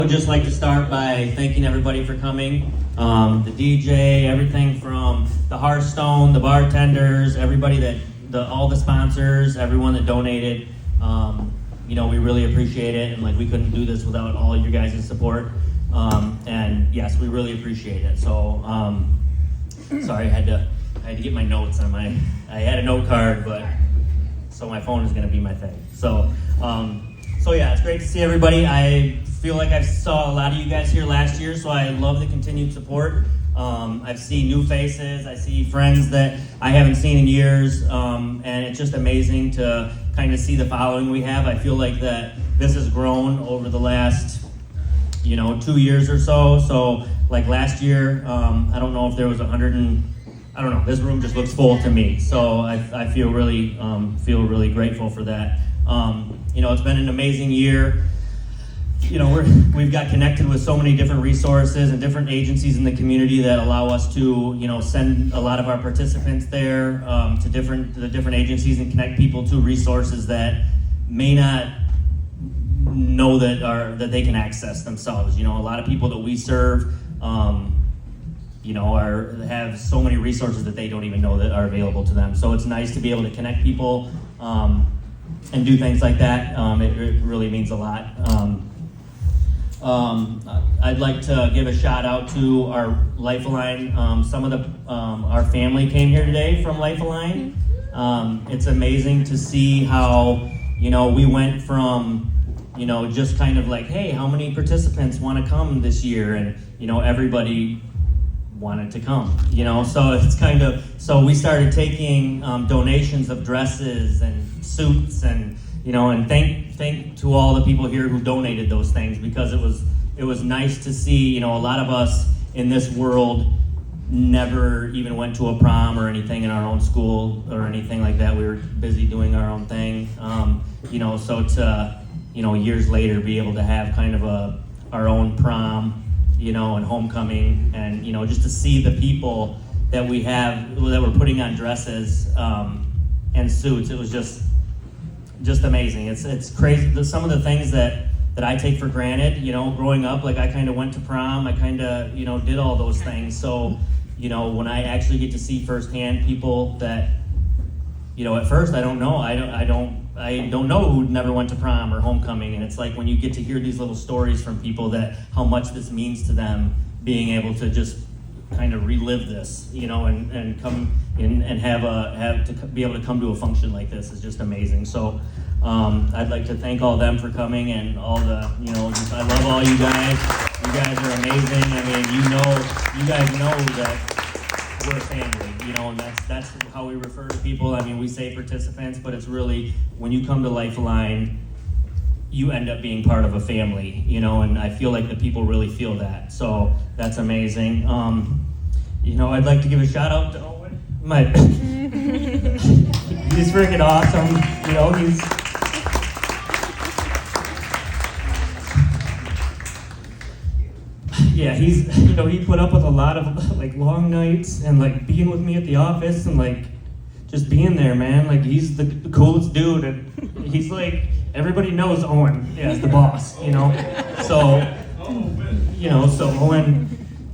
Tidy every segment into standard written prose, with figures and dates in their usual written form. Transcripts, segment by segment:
I would just like to start by thanking everybody for coming. The DJ, everything from the Hearthstone, the bartenders, everybody all the sponsors, everyone that donated. We really appreciate it, and we couldn't do this without all of your guys' support. And yes, we really appreciate it. So sorry, I had to get my notes on I had a note card, so my phone is going to be my thing. So yeah, it's great to see everybody. I feel like I saw a lot of you guys here last year, so I love the continued support. I've seen new faces. I see friends that I haven't seen in years, and it's just amazing to kind of see the following we have. I feel like that this has grown over the last 2 years or so. So like last year, I don't know if there was 100 and I don't know. This room just looks full to me, so I feel really grateful for that. It's been an amazing year. We've got connected with so many different resources and different agencies in the community that allow us to send a lot of our participants there to the different agencies and connect people to resources that may not know that they can access themselves. A lot of people that we serve have so many resources that they don't even know that are available to them. So it's nice to be able to connect people and do things like that. It really means a lot. I'd like to give a shout out to our Lifeline. Some of our family came here today from Lifeline. It's amazing to see how we went from just kind of like, hey, how many participants want to come this year? And everybody wanted to come, so it's so we started taking donations of dresses and suits and thank to all the people here who donated those things, because it was nice to see. A lot of us in this world never even went to a prom or anything in our own school or anything like that. We were busy doing our own thing, so to years later be able to have kind of our own prom, and homecoming, and just to see the people that we have that were putting on dresses and suits. It was just amazing. It's crazy. Some of the things that I take for granted, growing up, like I kind of went to prom, I kind of did all those things. So when I actually get to see firsthand people that at first I don't know, I don't know who never went to prom or homecoming, and it's like when you get to hear these little stories from people that how much this means to them, being able to just kind of relive this, and come in and have to be able to come to a function like this is just amazing. So I'd like to thank all them for coming, and all the I love all you guys. You guys are amazing. I mean, you guys know that we're a family, and that's how we refer to people. I mean, we say participants, but it's really, when you come to Lifeline, you end up being part of a family, and I feel like the people really feel that. So that's amazing. I'd like to give a shout out to Owen. He's freaking awesome. He put up with a lot of long nights and being with me at the office and just being there, man. He's the coolest dude, and he's everybody knows Owen as the boss, So Owen,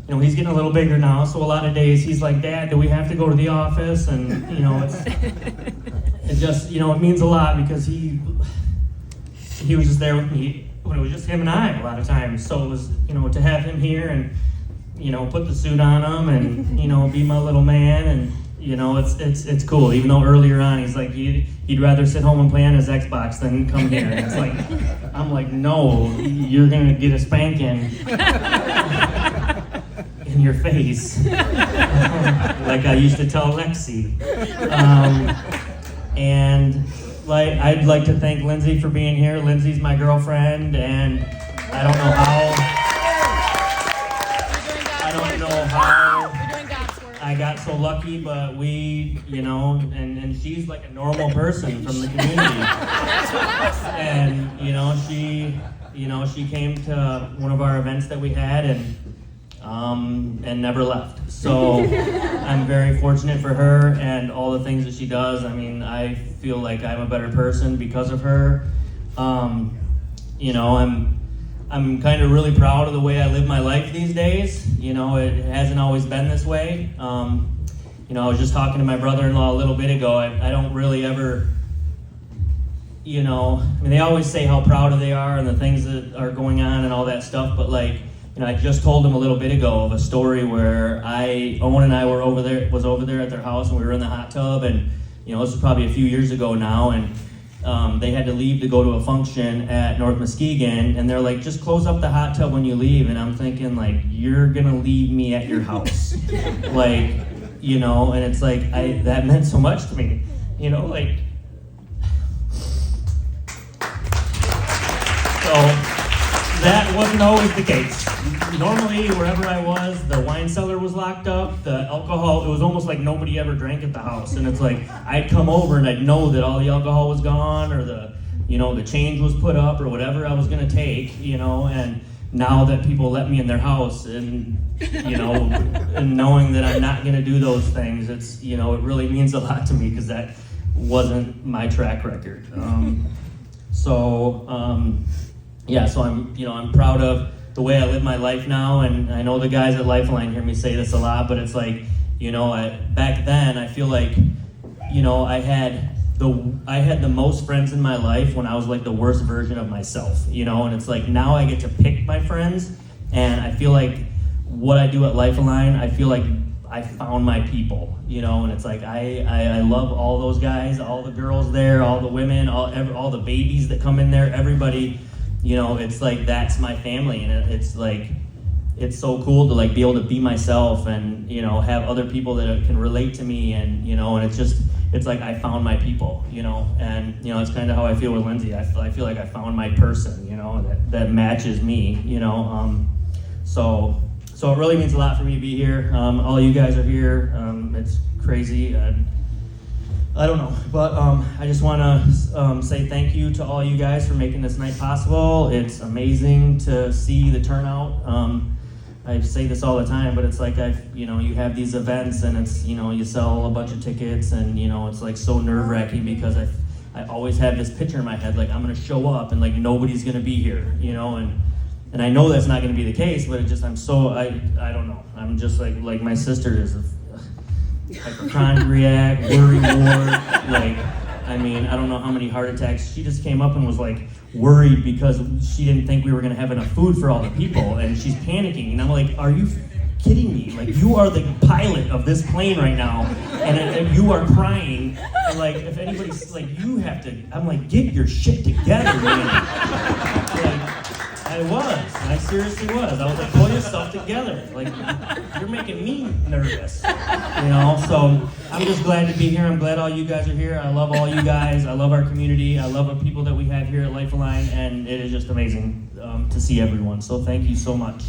he's getting a little bigger now. So a lot of days he's like, Dad, do we have to go to the office? And it means a lot, because he was just there with me when it was just him and I a lot of times. So it was, to have him here and, put the suit on him and, be my little man, and, it's cool. Even though earlier on he's like, he'd rather sit home and play on his Xbox than come here. And it's I'm like, no, you're going to get a spanking in your face. Like I used to tell Lexi. And I'd like to thank Lindsay for being here. Lindsay's my girlfriend, and I don't know how I got so lucky, but we, and she's like a normal person from the community. And, she came to one of our events that we had and never left. So I'm very fortunate for her and all the things that she does. I mean, I feel like I'm a better person because of her. I'm kind of really proud of the way I live my life these days. You know, it hasn't always been this way. You know, I was just talking to my brother-in-law a little bit ago. I don't really ever, you know, I mean, they always say how proud they are and the things that are going on and all that stuff, but like, you know, I just told them a little bit ago of a story where Owen and I were over there at their house, and we were in the hot tub, and, you know, this was probably a few years ago now, and they had to leave to go to a function at North Muskegon, and they're like, just close up the hot tub when you leave. And I'm thinking, like, you're gonna leave me at your house. Like, you know, and it's like, that meant so much to me, you know, like, so that wasn't always the case. Normally, wherever I was, the wine cellar was locked up, the alcohol, it was almost like nobody ever drank at the house. And it's like, I'd come over and I'd know that all the alcohol was gone, or the change was put up, or whatever I was gonna take, you know, and now that people let me in their house, and, you know, and knowing that I'm not gonna do those things, it's, you know, it really means a lot to me, because that wasn't my track record. So I'm proud of the way I live my life now, and I know the guys at Lifeline hear me say this a lot, but it's like, you know, back then I feel like, you know, I had the most friends in my life when I was like the worst version of myself, you know, and it's like now I get to pick my friends, and I feel like what I do at Lifeline, I feel like I found my people, you know, and it's like I love all those guys, all the girls there, all the women, all the babies that come in there, everybody. You know, it's like, that's my family, and it's like, it's so cool to like be able to be myself, and, you know, have other people that can relate to me, and, you know, and it's like I found my people, you know, and, you know, it's kind of how I feel with Lindsay. I feel like I found my person, you know, that matches me, you know, so it really means a lot for me to be here. All you guys are here. It's crazy. I don't know, but I just want to say thank you to all you guys for making this night possible. It's amazing to see the turnout. I say this all the time, but it's like you have these events, and it's, you know, you sell a bunch of tickets, and, you know, it's like so nerve-wracking, because I always have this picture in my head, like I'm gonna show up and like nobody's gonna be here, you know, and I know that's not gonna be the case, but it just, I don't know. I'm just like my sister is a hypochondriac, worry ward, like, I mean, I don't know how many heart attacks. She just came up and was like worried because she didn't think we were gonna have enough food for all the people, and she's panicking, and I'm like, are you kidding me? Like, you are the pilot of this plane right now, and you are crying, and like, if anybody's like, you have to, I'm like, get your shit together, man. Like, I seriously was. I was like, pull yourself together. Like, you're making me nervous, you know? So I'm just glad to be here. I'm glad all you guys are here. I love all you guys. I love our community. I love the people that we have here at Lifeline, and it is just amazing to see everyone. So thank you so much.